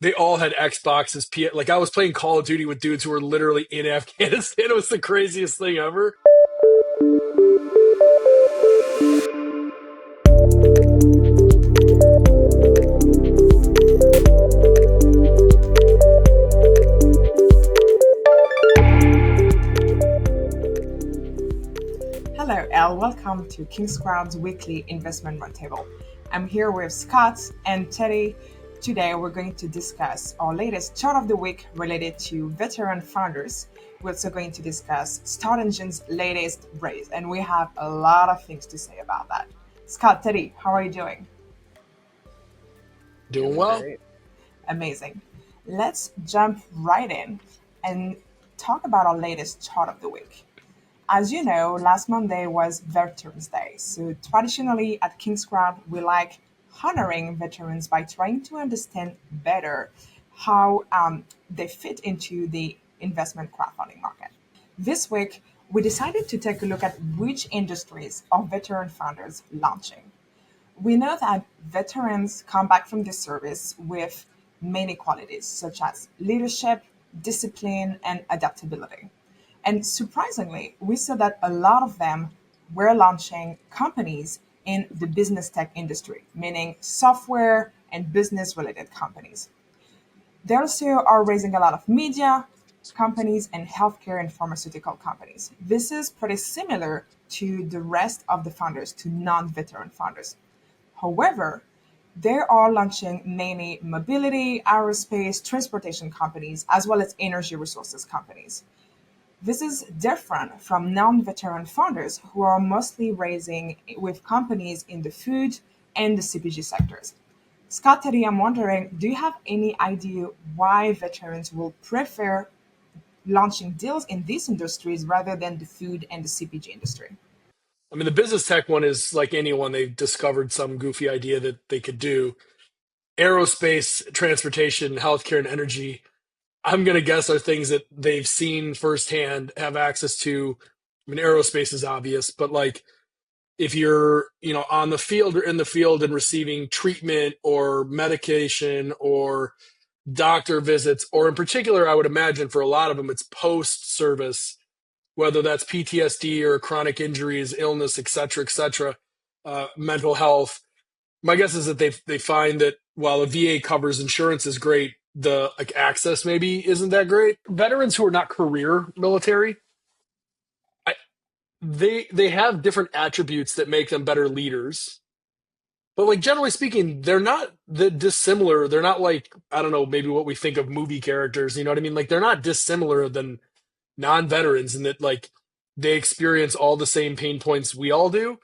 they all had Xboxes. Like I was playing Call of Duty with dudes who were literally in Afghanistan. It was the craziest thing ever. Hello, Elle. Welcome to Kingscrowd's weekly investment roundtable. I'm here with Scott and Teddy. Today, we're going to discuss our latest chart of the week related to veteran founders. We're also going to discuss StartEngine's latest raise, and we have a lot of things to say about that. Scott, Teddy, how are you doing? Doing well. Amazing. Let's jump right in and talk about our latest chart of the week. As you know, last Monday was Veterans Day. So traditionally at Kingscrowd, we like honoring veterans by trying to understand better how they fit into the investment crowdfunding market. This week, we decided to take a look at which industries are veteran founders launching. We know that veterans come back from this service with many qualities, such as leadership, discipline, and adaptability. And surprisingly, we saw that a lot of them were launching companies in the business tech industry, meaning software and business related companies. They also are raising a lot of media companies and healthcare and pharmaceutical companies. This is pretty similar to the rest of the founders, to non-veteran founders. However, they are launching mainly mobility, aerospace, transportation companies, as well as energy resources companies. This is different from non-veteran founders who are mostly raising with companies in the food and the CPG sectors. Scott, Teddy, I'm wondering, do you have any idea why veterans will prefer launching deals in these industries rather than the food and the CPG industry? I mean, the business tech one is like anyone. They've discovered some goofy idea that they could do. Aerospace, transportation, healthcare, and energy, I'm going to guess are things that they've seen firsthand, have access to. I mean, aerospace is obvious, but like if you're, on the field or in the field and receiving treatment or medication or doctor visits, or in particular, I would imagine for a lot of them, it's post-service, whether that's PTSD or chronic injuries, illness, et cetera, mental health. My guess is that they find that while the VA covers insurance is great, the access maybe isn't that great. Veterans who are not career military, they have different attributes that make them better leaders. But like generally speaking, they're not that dissimilar. They're not like, I don't know, maybe what we think of movie characters. You know what I mean? Like they're not dissimilar than non-veterans in that like they experience all the same pain points we all do.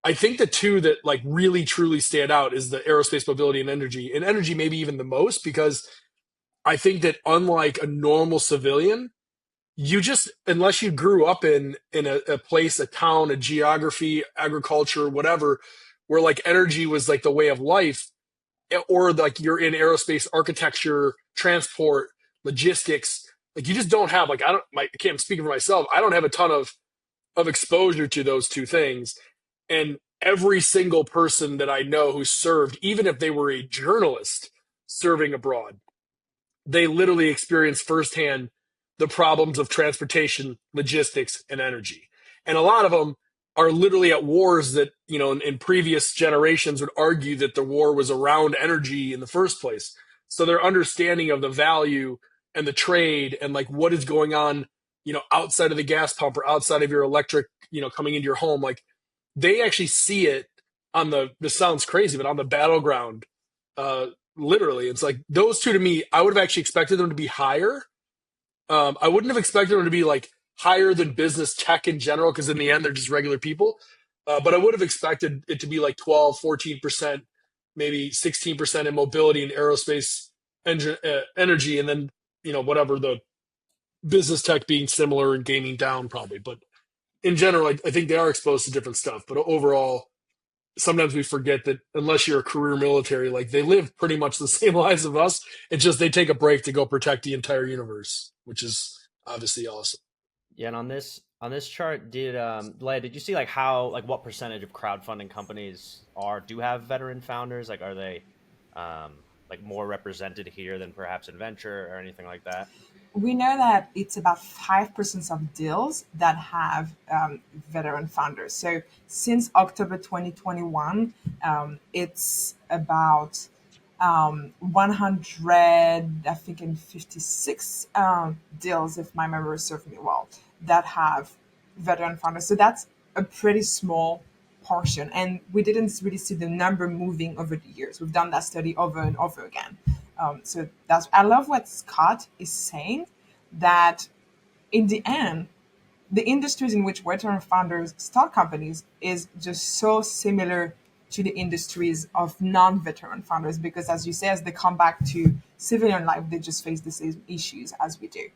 I think the two that like really truly stand out is the aerospace, mobility, and energy maybe even the most, because I think that unlike a normal civilian, you just, unless you grew up in a place, a town, a geography, agriculture, whatever, where like energy was like the way of life, or like you're in aerospace, architecture, transport, logistics, like you just don't have like, I can't speak for myself. I don't have a ton of exposure to those two things. And every single person that I know who served, even if they were a journalist serving abroad, they literally experienced firsthand the problems of transportation, logistics, and energy. And a lot of them are literally at wars that, in previous generations would argue that the war was around energy in the first place. So their understanding of the value and the trade and like what is going on, outside of the gas pump or outside of your electric, coming into your home, like they actually see it on this sounds crazy, but on the battleground, literally. It's like those two to me, I would have actually expected them to be higher. I wouldn't have expected them to be like higher than business tech in general, because in the end, they're just regular people. But I would have expected it to be like 12, 14%, maybe 16% in mobility and aerospace energy. And then, whatever the business tech being similar and gaming down probably. But in general, I think they are exposed to different stuff. But overall, sometimes we forget that unless you're a career military, like they live pretty much the same lives of us. It's just they take a break to go protect the entire universe, which is obviously awesome. Yeah, and on this chart, did you see what percentage of crowdfunding companies do have veteran founders? Like, are they like more represented here than perhaps in venture or anything like that? We know that it's about 5% of deals that have veteran founders. So since October 2021, it's about 100, I think, in 56 deals, if my memory serves me well, that have veteran founders. So that's a pretty small portion. And we didn't really see the number moving over the years. We've done that study over and over again. So that's, I love what Scott is saying, that in the end, the industries in which veteran founders start companies is just so similar to the industries of non-veteran founders, because as you say, as they come back to civilian life, they just face the same issues as we do.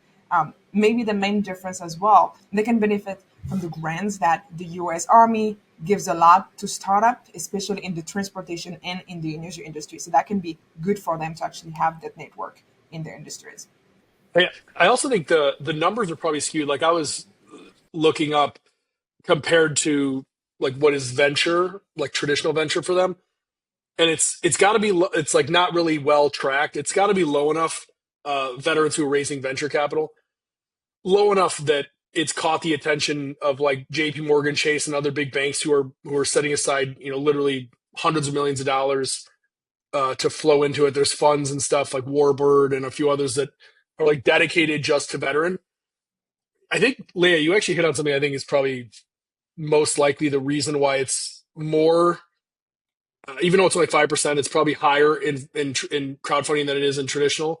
Maybe the main difference as well, they can benefit from the grants that the US Army gives a lot to startup, especially in the transportation and in the energy industry. So that can be good for them to actually have that network in their industries. I also think the numbers are probably skewed. Like I was looking up compared to like what is venture, like traditional venture for them, and it's got to be it's like not really well tracked. It's got to be low enough. Veterans who are raising venture capital, low enough that it's caught the attention of like J.P. Morgan Chase and other big banks who are setting aside literally hundreds of millions of dollars to flow into it. There's funds and stuff like Warbird and a few others that are like dedicated just to veteran. I think Leah, you actually hit on something I think is probably most likely the reason why it's more. Even though it's only 5%, it's probably higher in crowdfunding than it is in traditional,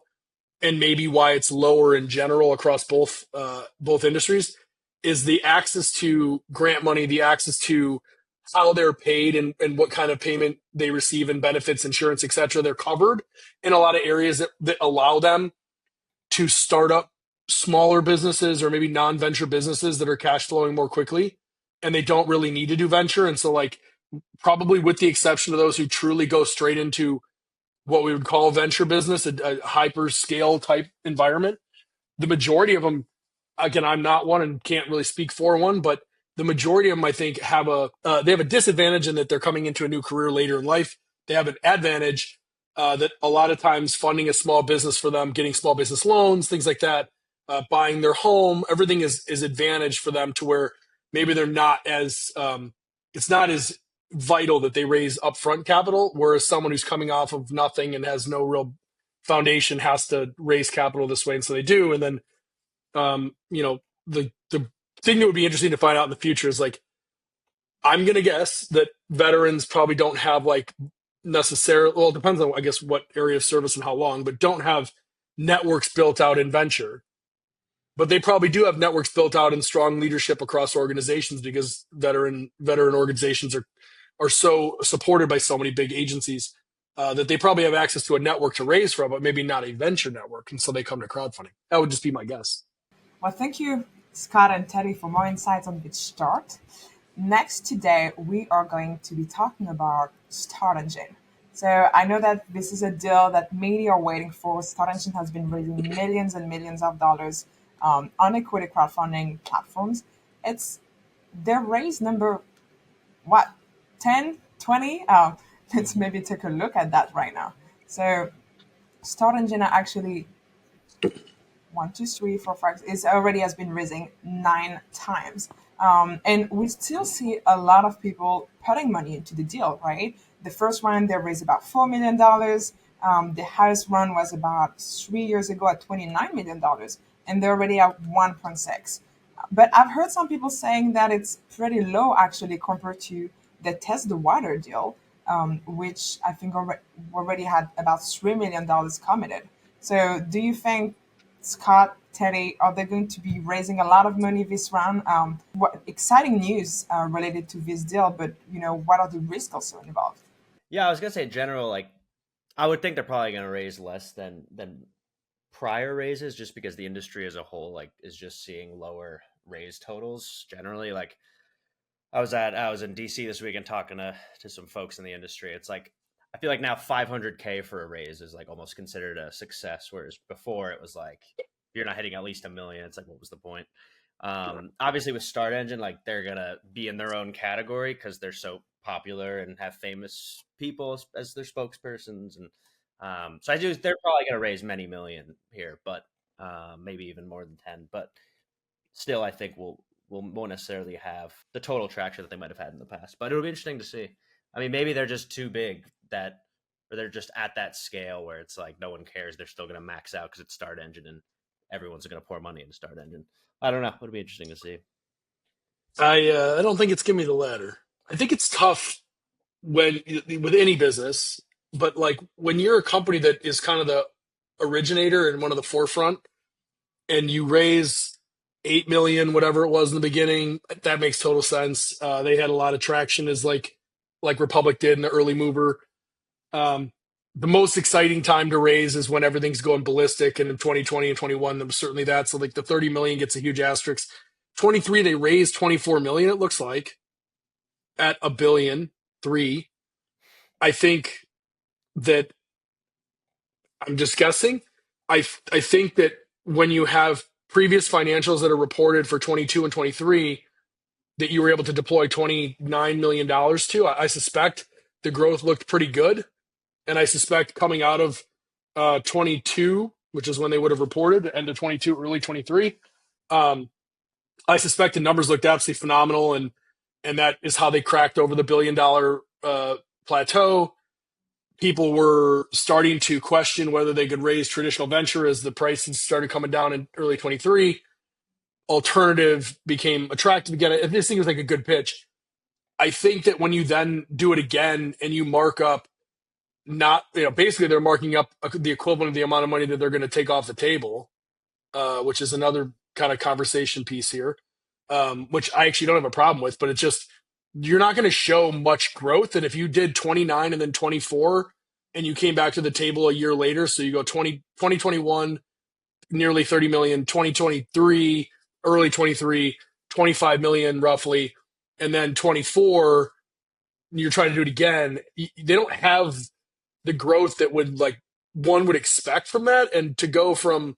and maybe why it's lower in general across both industries is the access to grant money, the access to how they're paid and what kind of payment they receive and benefits, insurance, etc. They're covered in a lot of areas that allow them to start up smaller businesses or maybe non-venture businesses that are cash flowing more quickly, and they don't really need to do venture. And so like probably with the exception of those who truly go straight into what we would call venture business, a hyper scale type environment, the majority of them, again, I'm not one and can't really speak for one, but the majority of them, I think, have they have a disadvantage in that they're coming into a new career later in life. They have an advantage that a lot of times funding a small business for them, getting small business loans, things like that, buying their home, everything is advantage for them to where maybe they're not as it's not as vital that they raise upfront capital, whereas someone who's coming off of nothing and has no real foundation has to raise capital this way, and so they do. And then the thing that would be interesting to find out in the future is like I'm gonna guess that veterans probably don't have like necessarily, well, it depends on I guess what area of service and how long, but don't have networks built out in venture. But they probably do have networks built out in strong leadership across organizations because veteran organizations are so supported by so many big agencies that they probably have access to a network to raise from, but maybe not a venture network, and so they come to crowdfunding. That would just be my guess. Well, thank you, Scott and Teddy, for more insights on Bit Start. Next, today, we are going to be talking about Start Engine. So I know that this is a deal that many are waiting for. Start Engine has been raising millions and millions of dollars on equity crowdfunding platforms. It's their raise number, what, 10, 20? Let's maybe take a look at that right now. So Start Engine are actually one, two, three, four, five. It already has been raising 9 times. And we still see a lot of people putting money into the deal, right? The first one, they raised about $4 million. The highest run was about 3 years ago at $29 million, and they're already at 1.6. But I've heard some people saying that it's pretty low actually compared to the Test the Water deal, which I think already had about $3 million committed. So do you think, Scott, Teddy, are they going to be raising a lot of money this round? What exciting news related to this deal, but what are the risks also involved? Yeah, I was gonna say in general, like I would think they're probably gonna raise less than prior raises, just because the industry as a whole like is just seeing lower raise totals generally. Like I was in DC this weekend talking to some folks in the industry. It's like I feel like now 500K for a raise is like almost considered a success, whereas before it was like if you're not hitting at least 1 million, it's like what was the point? Obviously with Start Engine, like they're gonna be in their own category because they're so popular and have famous people as their spokespersons, and So I do. They're probably going to raise many million here, but maybe even more than 10. But still, I think we'll won't necessarily have the total traction that they might have had in the past. But it'll be interesting to see. I mean, maybe they're just too big that, or they're just at that scale where it's like no one cares. They're still going to max out because it's Start Engine and everyone's going to pour money into Start Engine. I don't know. It'll be interesting to see. I don't think it's give me the latter. I think it's tough when with any business, but like when you're a company that is kind of the originator and one of the forefront, and you raise 8 million, whatever it was in the beginning, that makes total sense. They had a lot of traction as like Republic did in the early mover. Um, the most exciting time to raise is when everything's going ballistic, and in 2020 and 21, there was certainly that. So like the 30 million gets a huge asterisk. 23, they raised 24 million. It looks like at a billion three. I think that I'm just guessing. I think that when you have previous financials that are reported for 22 and 23 that you were able to deploy $29 million to, I suspect the growth looked pretty good. And I suspect coming out of 22, which is when they would have reported, end of 22, early 23, um, I suspect the numbers looked absolutely phenomenal. And that is how they cracked over the $1 billion plateau. People were starting to question whether they could raise traditional venture as the prices started coming down in early 23. Alternative became attractive again. This thing was like a good pitch. I think that when you then do it again and you mark up, not, basically they're marking up the equivalent of the amount of money that they're going to take off the table, which is another kind of conversation piece here, which I actually don't have a problem with, but it's just, you're not going to show much growth. And if you did 29 and then 24 and you came back to the table a year later, so you go 2021, nearly 30 million, 2023, early 23, 25 million roughly, and then 24, you're trying to do it again. They don't have the growth that one would expect from that. And to go from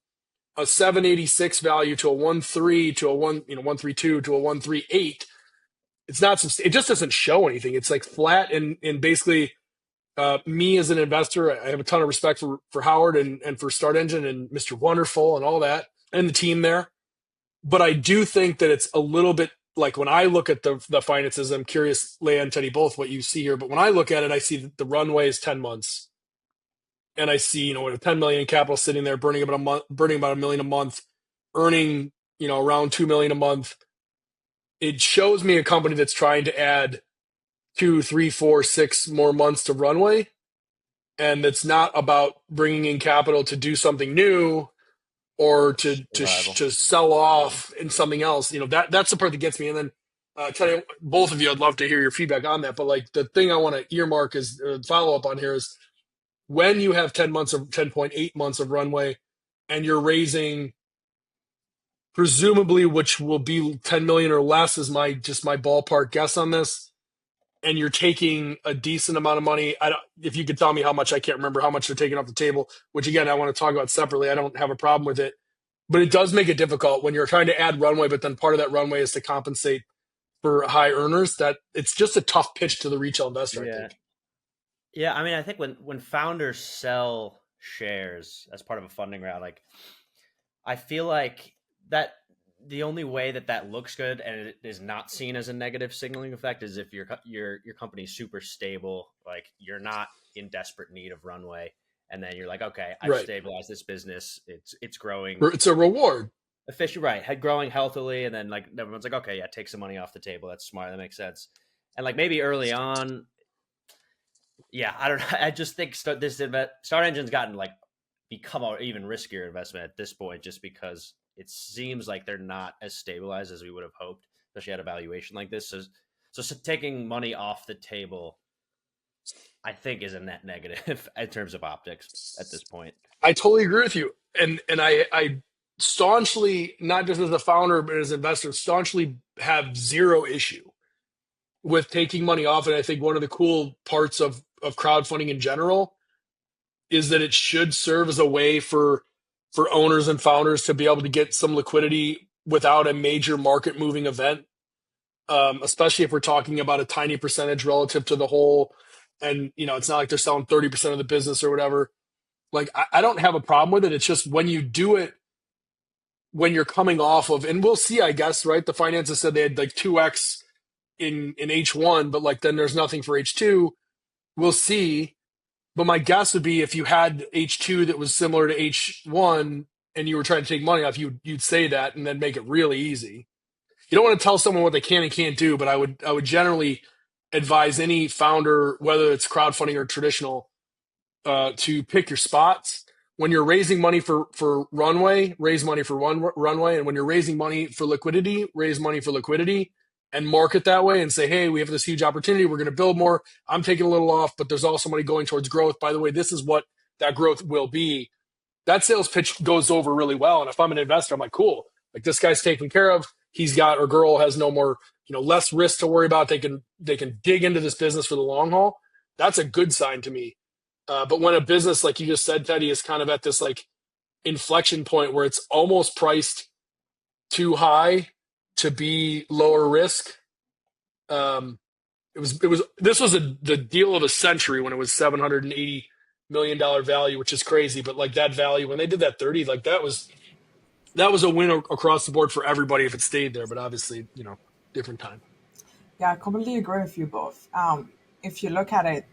a 786 value to a 1.3 to a 132 to a 138, it's not, it just doesn't show anything. It's like flat. And basically, me as an investor, I have a ton of respect for Howard and for Start Engine and Mr. Wonderful and all that and the team there. But I do think that it's a little bit like when I look at the finances, I'm curious, Leah and Teddy, both what you see here. But when I look at it, I see that the runway is 10 months. And I see, with 10 million in capital sitting there, burning about $1 million a month, earning, around 2 million a month. It shows me a company that's trying to add 2, 3, 4, 6 more months to runway. And it's not about bringing in capital to do something new or to sell off in something else. That's the part that gets me. And then tell you, both of you, I'd love to hear your feedback on that. But like the thing I want to earmark is follow up on here is when you have 10.8 months of runway and you're raising presumably, which will be 10 million or less is my ballpark guess on this. And you're taking a decent amount of money. If you could tell me how much, I can't remember how much they're taking off the table, which again, I want to talk about separately. I don't have a problem with it, but it does make it difficult when you're trying to add runway, but then part of that runway is to compensate for high earners. That it's just a tough pitch to the retail investor, I think. Yeah. I mean, I think when founders sell shares as part of a funding round, like I feel like that the only way that looks good and it is not seen as a negative signaling effect is if your company's super stable, like you're not in desperate need of runway, and then you're like, okay, I've stabilized this business, it's growing, it's a reward, efficient, right? Growing healthily, and then like everyone's like, okay, yeah, take some money off the table. That's smart. That makes sense. And like maybe early on, yeah, I don't know. I just think Start Engine's gotten become an even riskier investment at this point, just because it seems like they're not as stabilized as we would have hoped, especially at a valuation like this. So taking money off the table, I think, is a net negative in terms of optics at this point. I totally agree with you. And I staunchly, not just as a founder, but as an investor, staunchly have zero issue with taking money off. And I think one of the cool parts of crowdfunding in general is that it should serve as a way for owners and founders to be able to get some liquidity without a major market moving event, especially if we're talking about a tiny percentage relative to the whole. And, it's not like they're selling 30% of the business or whatever. Like I don't have a problem with it. It's just when you do it when you're coming off of, and we'll see, I guess, right? The finances said they had like 2x in H1, but like then there's nothing for H2. We'll see. But my guess would be if you had H2 that was similar to H1 and you were trying to take money off, you'd say that and then make it really easy. You don't want to tell someone what they can and can't do, but I would generally advise any founder, whether it's crowdfunding or traditional, to pick your spots. When you're raising money for runway, raise money for runway, and when you're raising money for liquidity, raise money for liquidity, and market that way and say, hey, we have this huge opportunity. We're going to build more. I'm taking a little off, but there's also money going towards growth. By the way, this is what that growth will be. That sales pitch goes over really well. And if I'm an investor, I'm like, cool. Like this guy's taken care of. He's got, or girl has no more, less risk to worry about. They can dig into this business for the long haul. That's a good sign to me. But when a business, like you just said, Teddy, is kind of at this like inflection point where it's almost priced too high to be lower risk. This was the deal of a century when it was $780 million value, which is crazy. But like that value, when they did that 30, like that was a win across the board for everybody if it stayed there. But obviously, different time. Yeah, I completely agree with you both. If you look at it,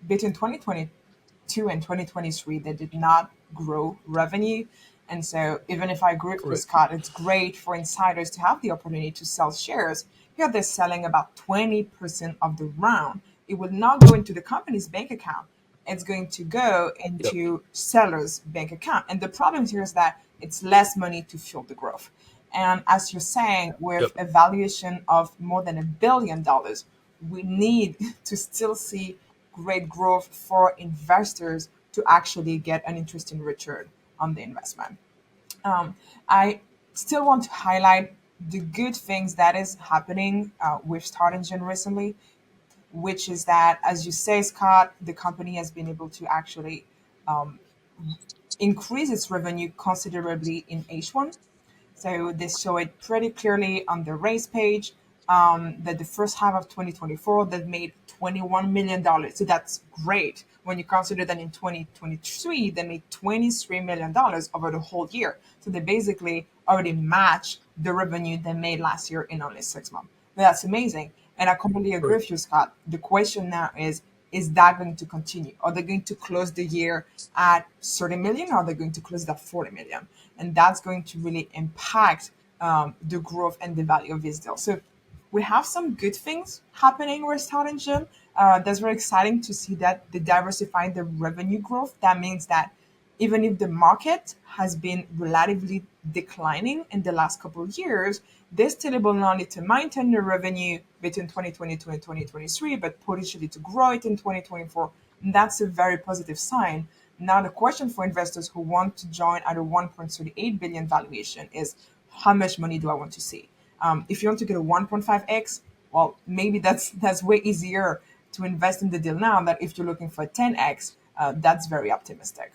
between 2022 and 2023, they did not grow revenue. And so, even if I agree with Right. Scott, it's great for insiders to have the opportunity to sell shares. Here, they're selling about 20% of the round. It will not go into the company's bank account. It's going to go Yep. into sellers' bank account. And the problem here is that it's less money to fuel the growth. And as you're saying, with Yep. a valuation of more than $1 billion, we need to still see great growth for investors to actually get an interesting return on the investment. I still want to highlight the good things that is happening with Start Engine recently, which is that, as you say, Scott, the company has been able to actually increase its revenue considerably in H1. So they show it pretty clearly on the race page that the first half of 2024 they've made $21 million. So that's great when you consider that in 2023 they made $23 million over the whole year. So they basically already matched the revenue they made last year in only 6 months. That's amazing. And I completely agree Right. with you, Scott. The question now is that going to continue? Are they going to close the year at 30 million or are they going to close it at 40 million? And that's going to really impact the growth and the value of this deal. So we have some good things happening with Start Engine. That's very exciting to see that they diversifying the revenue growth. That means that even if the market has been relatively declining in the last couple of years, they're still able not only to maintain the revenue between 2022 and 2023, but potentially to grow it in 2024. And that's a very positive sign. Now, the question for investors who want to join at a 1.38 billion valuation is how much money do I want to see? If you want to get a 1.5x, well, maybe that's way easier to invest in the deal now than if you're looking for a 10x. That's very optimistic.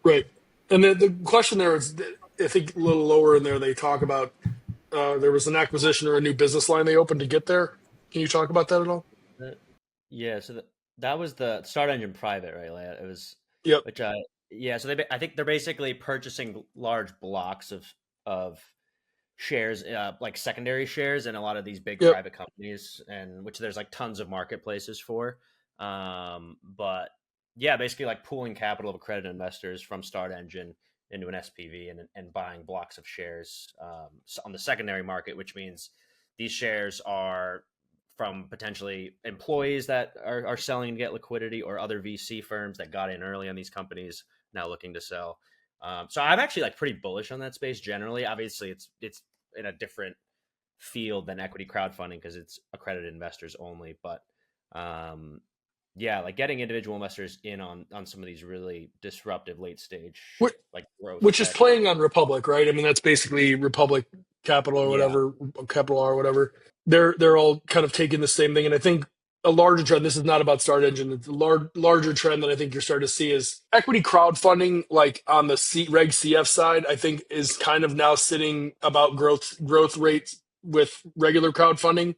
Right. And the question there is, I think a little lower in there, they talk about there was an acquisition or a new business line they opened to get there. Can you talk about that at all? Uh, Yeah, so that was the Start Engine private, right? Like, it was, Yep. which yeah. So I think they're basically purchasing large blocks of shares, like secondary shares in a lot of these big Yep. private companies, and which there's like tons of marketplaces for. But yeah, basically like pooling capital of accredited investors from Start Engine into an SPV and buying blocks of shares on the secondary market, which means these shares are from potentially employees that are selling to get liquidity, or other VC firms that got in early on these companies now looking to sell. So I'm actually like pretty bullish on that space generally. Obviously, it's in a different field than equity crowdfunding because it's accredited investors only. But um, yeah, like getting individual investors in on some of these really disruptive late stage Which, like growth which is tech. playing on Republic, right? I mean, that's basically Republic Capital or Yeah, whatever, Capital R or whatever. They're all kind of taking the same thing, and I think a larger trend. This is not about Start Engine. It's a larger trend that I think you're starting to see is equity crowdfunding, like on the Reg CF side. I think is kind of now sitting about growth rates with regular crowdfunding.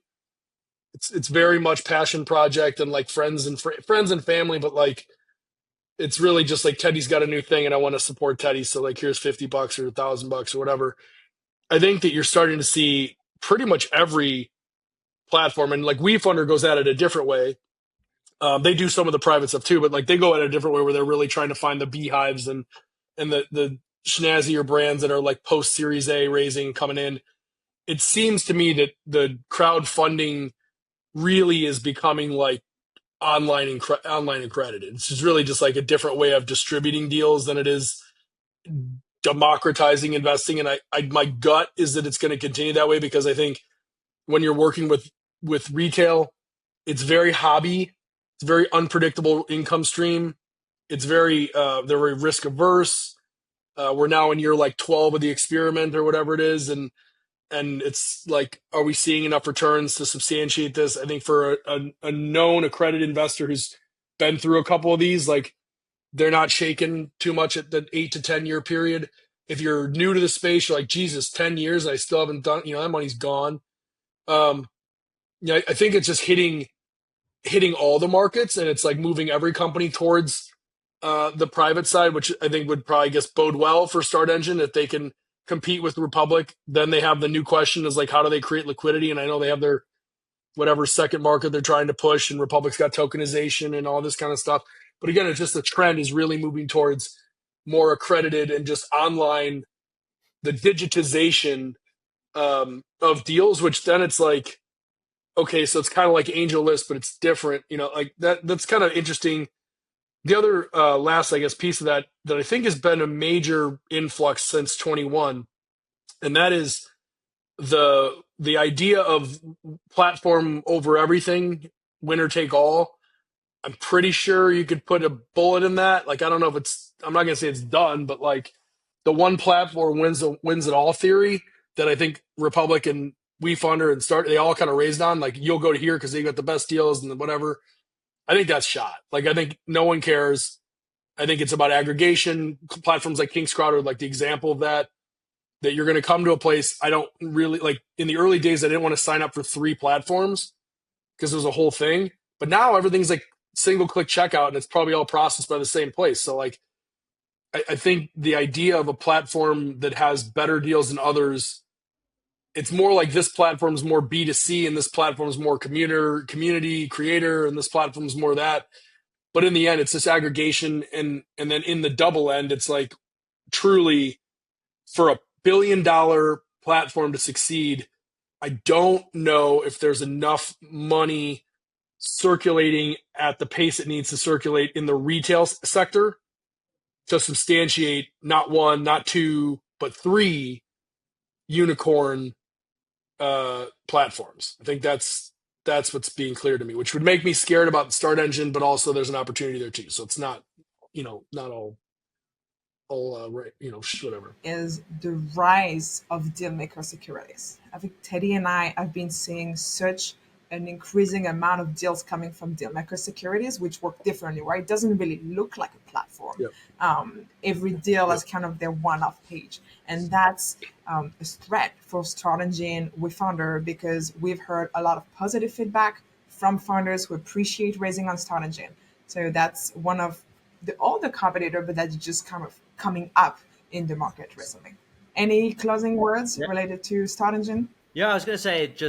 It's very much passion project and like friends and family, but like it's really just like Teddy's got a new thing and I want to support Teddy. So like, here's $50 or $1,000 or whatever. I think that you're starting to see pretty much every platform, and like WeFunder goes at it a different way. They do some of the private stuff too, but like they go at it a different way where they're really trying to find the beehives and the schnazzier brands that are like post Series A raising coming in. It seems to me that the crowdfunding really is becoming like online accredited. It's just really just like a different way of distributing deals than it is democratizing investing. And my gut is that it's going to continue that way, because I think when you're working with retail, it's very hobby. It's a very unpredictable income stream. It's very they're very risk averse. We're now in year like 12 of the experiment or whatever it is, and it's like, are we seeing enough returns to substantiate this? I think for a known accredited investor who's been through a couple of these, like they're not shaken too much at the 8 to 10 year period. If you're new to the space, you're like, Jesus, 10 years, I still haven't done, that money's gone. I think it's just hitting all the markets, and it's like moving every company towards the private side, which I think would probably bode well for StartEngine if they can compete with Republic. Then they have the new question is like, how do they create liquidity? And I know they have their whatever second market they're trying to push, and Republic's got tokenization and all this kind of stuff. But again, it's just the trend is really moving towards more accredited and just online, the digitization of deals, which then it's like, okay, so it's kind of like AngelList, but it's different, like that's kind of interesting. The other last, piece of that I think has been a major influx since 21, and that is the idea of platform over everything, winner take all. I'm pretty sure you could put a bullet in that. Like, I don't know if I'm not going to say it's done, but like the one platform wins it all theory that I think Republic and WeFunder and they all kind of raised on. Like, you'll go to here because they got the best deals and whatever. I think that's shot. Like, I think no one cares. I think it's about aggregation. Platforms like Kingscrowd are like the example of that you're going to come to a place. I don't really like, in the early days, I didn't want to sign up for 3 platforms because it was a whole thing. But now everything's like single click checkout, and it's probably all processed by the same place. So like, I think the idea of a platform that has better deals than others, it's more like this platform is more B2C and this platform is more community creator, and this platform is more that. But in the end, it's this aggregation. And then in the double end, it's like truly for a $1 billion platform to succeed, I don't know if there's enough money circulating at the pace it needs to circulate in the retail sector to substantiate not 1, not 2, but 3 unicorn platforms. I think that's what's being clear to me, which would make me scared about the StartEngine, but also there's an opportunity there too. So it's not, not all right, whatever. Is the rise of dealmaker securities. I think Teddy and I have been seeing such an increasing amount of deals coming from dealmaker securities, which work differently, right? It doesn't really look like a platform. Yep. Every deal is kind of their one-off page. And that's a threat for StartEngine with Founder, because we've heard a lot of positive feedback from founders who appreciate raising on StartEngine. So that's one of the older competitor, but that's just kind of coming up in the market recently. Any closing words related to StartEngine? Yeah, I was gonna say it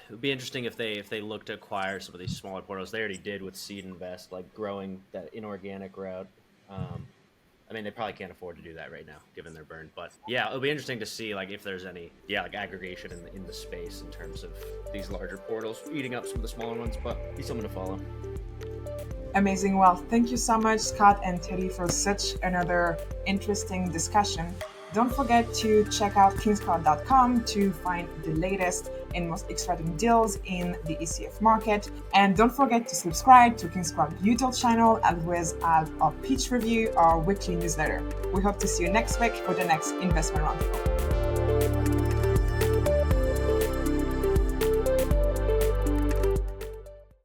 would be interesting if they look to acquire some of these smaller portals. They already did with Seed Invest, like growing that inorganic route. I mean, they probably can't afford to do that right now, given their burn. But yeah, it'll be interesting to see like if there's any like aggregation in the space in terms of these larger portals eating up some of the smaller ones. But be something to follow. Amazing. Well, thank you so much, Scott and Teddy, for such another interesting discussion. Don't forget to check out Kingscrowd.com to find the latest and most exciting deals in the ECF market. And don't forget to subscribe to Kingscrowd YouTube channel, as well as our pitch review, our weekly newsletter. We hope to see you next week for the next investment roundtable.